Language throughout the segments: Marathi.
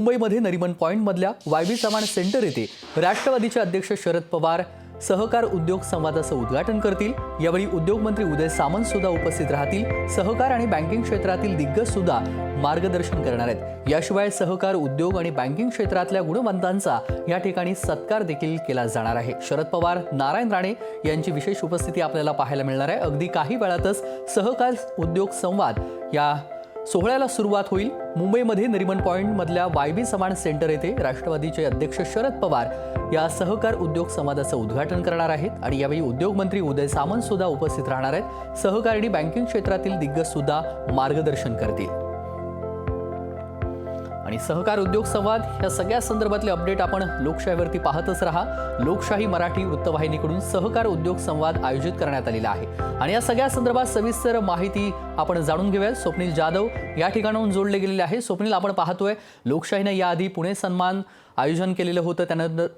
मुंबईमध्ये नरिमन पॉइंटमधल्या वायबी चव्हाण सेंटर येथे राष्ट्रवादीचे अध्यक्ष शरद पवार सहकार उद्योग संवादाचं उद्घाटन करतील। यावेळी उद्योगमंत्री उदय सामंत सुद्धा उपस्थित राहतील। सहकार आणि बँकिंग क्षेत्रातील दिग्गज सुद्धा मार्गदर्शन करणार आहेत। याशिवाय सहकार उद्योग आणि बँकिंग क्षेत्रातल्या गुणवंतांचा या ठिकाणी सत्कार देखील केला जाणार आहे। शरद पवार, नारायण राणे यांची विशेष उपस्थिती आपल्याला पाहायला मिळणार आहे। अगदी काही वेळातच सहकार उद्योग संवाद या सोहळ्याला सुरुवात होईल। मुंबईमध्ये नरिमन पॉइंटमधल्या वायबी चव्हाण सेंटर येथे राष्ट्रवादीचे अध्यक्ष शरद पवार या सहकार उद्योग संवादाचं उद्घाटन करणार आहेत आणि यावेळी उद्योगमंत्री उदय सामंत सुद्धा उपस्थित राहणार आहेत। सहकार आणि बँकिंग क्षेत्रातील दिग्गज सुद्धा मार्गदर्शन करतील। आणि सहकार उद्योग संवाद या सगळ्या संदर्भातले अपडेट आपण लोकशाहीवरती पाहतच राहा। लोकशाही मराठी वृत्तवाहिनीकडून सहकार उद्योग संवाद आयोजित करण्यात आलेला आहे आणि या सगळ्या संदर्भात सविस्तर माहिती आपण जाणून घेऊया। स्वप्नील जाधव या ठिकाणाहून जोडले गेलेले आहे। स्वप्नील, आपण पाहतोय लोकशाहीने याआधी पुणे सन्मान आयोजन केलेलं होतं,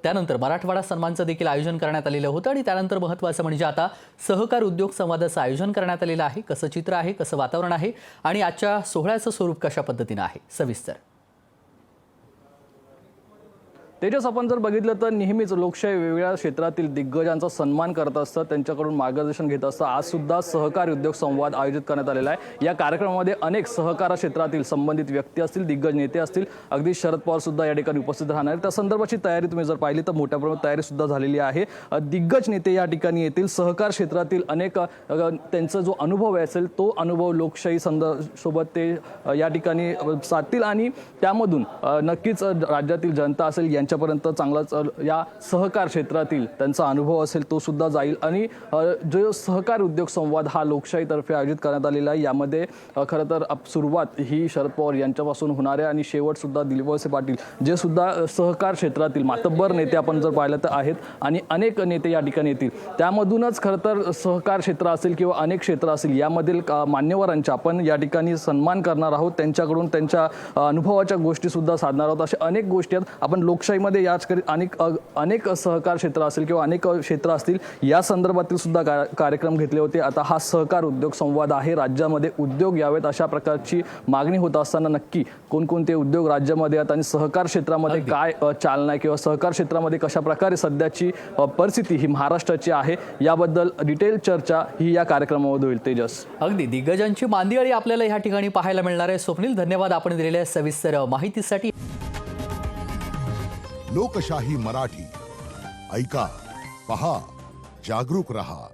त्यानंतर मराठवाडा सन्मानचं देखील आयोजन करण्यात आलेलं होतं आणि त्यानंतर महत्त्वाचं म्हणजे आता सहकार उद्योग संवादाचं आयोजन करण्यात आलेलं आहे। कसं चित्र आहे, कसं वातावरण आहे आणि आजच्या सोहळ्याचं स्वरूप कशा पद्धतीने आहे, सविस्तर? तेजस, आपण जर बघितलं तर नेहमीच लोकशाही वेगवेगळ्या क्षेत्रातील दिग्गजांचा सन्मान करत असतं, त्यांच्याकडून मार्गदर्शन घेत असतं। आज सुद्धा सहकार उद्योग संवाद आयोजित करण्यात आलेला आहे। या कार्यक्रमामध्ये अनेक सहकार क्षेत्रातील संबंधित व्यक्ती असतील, दिग्गज नेते असतील, अगदी शरद पवार सुद्धा या ठिकाणी उपस्थित राहणार आहेत। त्या संदर्भाची तयारी तुम्ही जर पाहिली तर मोठ्या प्रमाणात तयारी सुद्धा झालेली आहे। दिग्गज नेते या ठिकाणी येतील। सहकार क्षेत्रातील अनेक त्यांचा जो अनुभव असेल तो अनुभव लोकशाही सोबत ते या ठिकाणी साधतील आणि त्यामधून नक्कीच राज्यातील जनता असेल यांच्यापर्यंत चांगलाच या सहकार क्षेत्रातील त्यांचा अनुभव असेल तो सुद्धा जाईल। आणि जो सहकार उद्योग संवाद हा लोकशाहीतर्फे आयोजित करण्यात आलेला आहे, यामध्ये खरं तर सुरुवात ही शरद पवार यांच्यापासून होणार आहे आणि शेवट सुद्धा दिलीप वळसे पाटील जे सुद्धा सहकार क्षेत्रातील मातब्बर नेते आपण जर पाहिलं तर आहेत आणि अनेक नेते या ठिकाणी येतील। त्यामधूनच खरं तर सहकार क्षेत्र असेल किंवा अनेक क्षेत्र असेल यामधील मान्यवरांचा आपण या ठिकाणी सन्मान करणार आहोत, त्यांच्याकडून त्यांच्या अनुभवाच्या गोष्टी सुद्धा साधणार आहोत। अशा अनेक गोष्टी आहेत। आपण लोकशाहीमध्ये याच अनेक सहकार क्षेत्र असेल किंवा अनेक क्षेत्र असतील या संदर्भातील सुद्धा कार्यक्रम घेतले होते। आता हा सहकार उद्योग संवाद आहे। राज्यामध्ये उद्योग यावेत अशा प्रकारची मागणी होत असताना नक्की कोणकोणते उद्योग राज्यामध्ये आहेत आणि सहकार क्षेत्रामध्ये काय चालना आहे किंवा सहकार क्षेत्रामध्ये कशा प्रकारे सध्याची परिस्थिती ही महाराष्ट्राची आहे याबद्दल डिटेल चर्चा ही या कार्यक्रमामध्ये होईल। तेजस, अगदी दिग्गजांची मांदियाळी आपल्याला या ठिकाणी पाहायला मिळणार आहे। स्वप्नील, धन्यवाद आपण दिलेल्या सविस्तर माहितीसाठी। लोकशाही मराठी ऐका, पहा, जागरूक रहा।